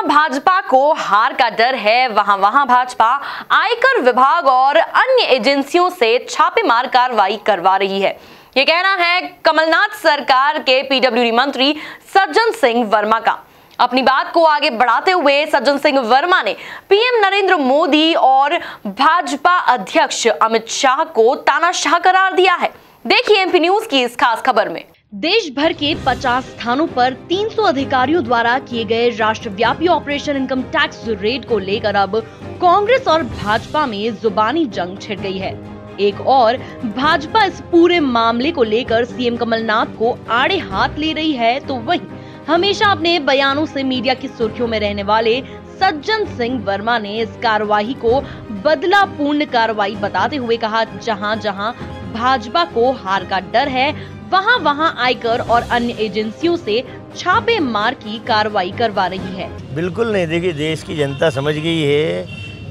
जहां भाजपा को हार का डर है, वहां भाजपा आयकर विभाग और अन्य एजेंसियों से छापेमार कार्रवाई करवा रही है। ये कहना है कमलनाथ सरकार के पीडब्ल्यूडी मंत्री सज्जन सिंह वर्मा का। अपनी बात को आगे बढ़ाते हुए सज्जन सिंह वर्मा ने पीएम नरेंद्र मोदी और भाजपा अध्यक्ष अमित शाह को तानाशाह करार दिया है। देखिए एमपी न्यूज की इस खास खबर में। देश भर के 50 स्थानों पर 300 अधिकारियों द्वारा किए गए राष्ट्रव्यापी ऑपरेशन इनकम टैक्स रेड को लेकर अब कांग्रेस और भाजपा में जुबानी जंग छिड़ गई है। एक और भाजपा इस पूरे मामले को लेकर सीएम कमलनाथ को आड़े हाथ ले रही है, तो वहीं हमेशा अपने बयानों से मीडिया की सुर्खियों में रहने वाले सज्जन सिंह वर्मा ने इस कार्रवाई को बदलापूर्ण कार्रवाई बताते हुए कहा, जहां जहां भाजपा को हार का डर है, वहां आयकर और अन्य एजेंसियों से छापे मार की कार्रवाई करवा रही है। बिल्कुल नहीं, देखिए देश की जनता समझ गई है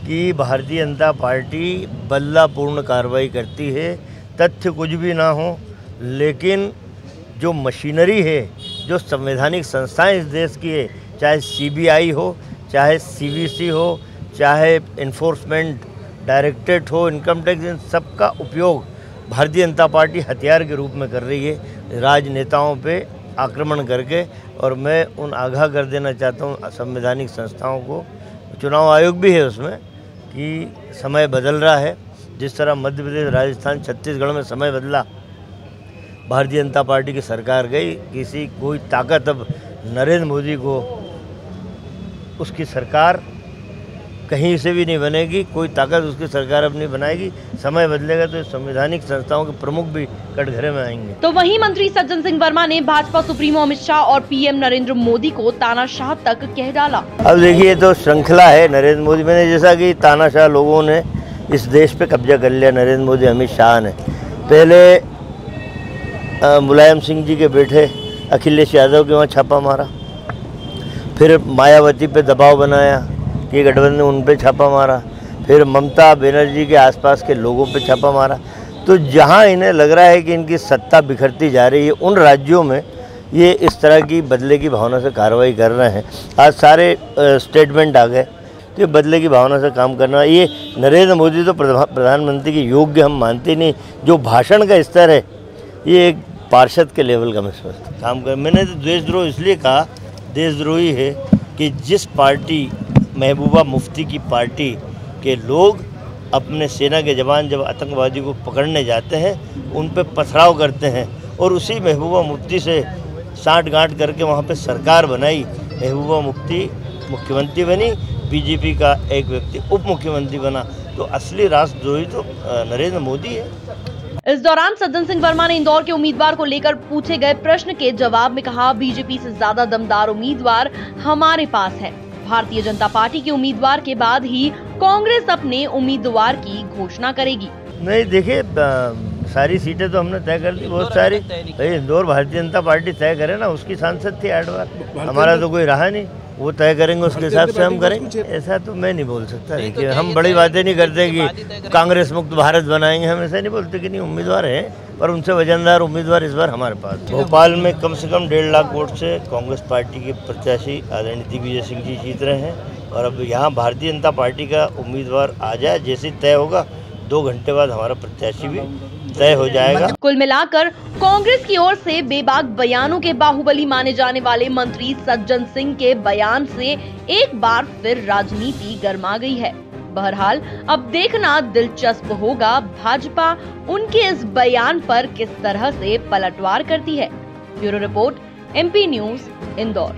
कि भारतीय जनता पार्टी बदलापूर्ण कार्रवाई करती है। तथ्य कुछ भी ना हो, लेकिन जो मशीनरी है, जो संवैधानिक संस्थाएं इस देश की है, चाहे सीबीआई हो, चाहे सीवीसी हो, चाहे इन्फोर्समेंट डायरेक्टरेट हो, इनकम टैक्स, इन सबका उपयोग भारतीय जनता पार्टी हथियार के रूप में कर रही है, राजनेताओं पे आक्रमण करके। और मैं उन आगाह कर देना चाहता हूँ संवैधानिक संस्थाओं को, चुनाव आयोग भी है उसमें, कि समय बदल रहा है। जिस तरह मध्य प्रदेश, राजस्थान, छत्तीसगढ़ में समय बदला, भारतीय जनता पार्टी की सरकार गई, कोई ताकत अब नरेंद्र मोदी को, उसकी सरकार कहीं से भी नहीं बनेगी, कोई ताकत उसकी सरकार अब नहीं बनाएगी। समय बदलेगा तो संवैधानिक संस्थाओं के प्रमुख भी कटघरे में आएंगे। तो वहीं मंत्री सज्जन सिंह वर्मा ने भाजपा सुप्रीमो अमित शाह और पीएम नरेंद्र मोदी को तानाशाह तक कह डाला। अब देखिए, तो श्रृंखला है नरेंद्र मोदी में, जैसा कि तानाशाह लोगों ने इस देश पे कब्जा कर लिया, नरेंद्र मोदी अमित शाह ने। पहले मुलायम सिंह जी के बेटे अखिलेश यादव के वहाँ छापा मारा, फिर मायावती पे दबाव बनाया कि गठबंधन, उन पे छापा मारा, फिर ममता बनर्जी के आसपास के लोगों पे छापा मारा। तो जहाँ इन्हें लग रहा है कि इनकी सत्ता बिखरती जा रही है, उन राज्यों में ये इस तरह की बदले की भावना से कार्रवाई कर रहे हैं। आज सारे स्टेटमेंट आ गए, तो ये बदले की भावना से काम करना, ये नरेंद्र मोदी तो प्रधानमंत्री के योग्य हम मानते नहीं। जो भाषण का स्तर है, ये एक पार्षद के लेवल का मैं समझता काम कर। मैंने तो देशद्रोह इसलिए कहा, देशद्रोही है कि जिस पार्टी, महबूबा मुफ्ती की पार्टी के लोग अपने सेना के जवान जब आतंकवादी को पकड़ने जाते हैं, उन पे पथराव करते हैं, और उसी महबूबा मुफ्ती से साठ-गांठ करके वहाँ पे सरकार बनाई। महबूबा मुफ्ती मुख्यमंत्री बनी, बीजेपी का एक व्यक्ति उप मुख्यमंत्री बना। तो असली राष्ट्रद्रोही तो नरेंद्र मोदी है। इस दौरान सज्जन सिंह वर्मा ने इंदौर के उम्मीदवार को लेकर पूछे गए प्रश्न के जवाब में कहा, बीजेपी से ज्यादा दमदार उम्मीदवार हमारे पास है। भारतीय जनता पार्टी के उम्मीदवार के बाद ही कांग्रेस अपने उम्मीदवार की घोषणा करेगी। नहीं, देखिए सारी सीटें तो हमने तय कर दी, बहुत सारी। इंदौर भारतीय जनता पार्टी तय करे ना, उसकी सांसद थी 8 बार, हमारा तो कोई रहा नहीं। वो तय करेंगे, उसके हिसाब से हम करेंगे। ऐसा तो मैं नहीं बोल सकता। देखिए, हम बड़ी बातें नहीं करते कि कांग्रेस मुक्त भारत बनाएंगे, हम ऐसा नहीं बोलते कि नहीं, उम्मीदवार हैं, पर उनसे वजनदार उम्मीदवार इस बार हमारे पास। भोपाल में कम से कम 1.5 लाख वोट से कांग्रेस पार्टी के प्रत्याशी आदरणीय दिग्विजय सिंह जी जीत रहे हैं। और अब यहाँ भारतीय जनता पार्टी का उम्मीदवार आ जाए, जैसे तय होगा 2 घंटे बाद हमारा प्रत्याशी भी तय हो जाएगा। कुल मिलाकर कांग्रेस की ओर से बेबाक बयानों के बाहुबली माने जाने वाले मंत्री सज्जन सिंह के बयान से एक बार फिर राजनीति गर्मा गई है। बहरहाल अब देखना दिलचस्प होगा भाजपा उनके इस बयान पर किस तरह से पलटवार करती है। Bureau report, MP news, Indore.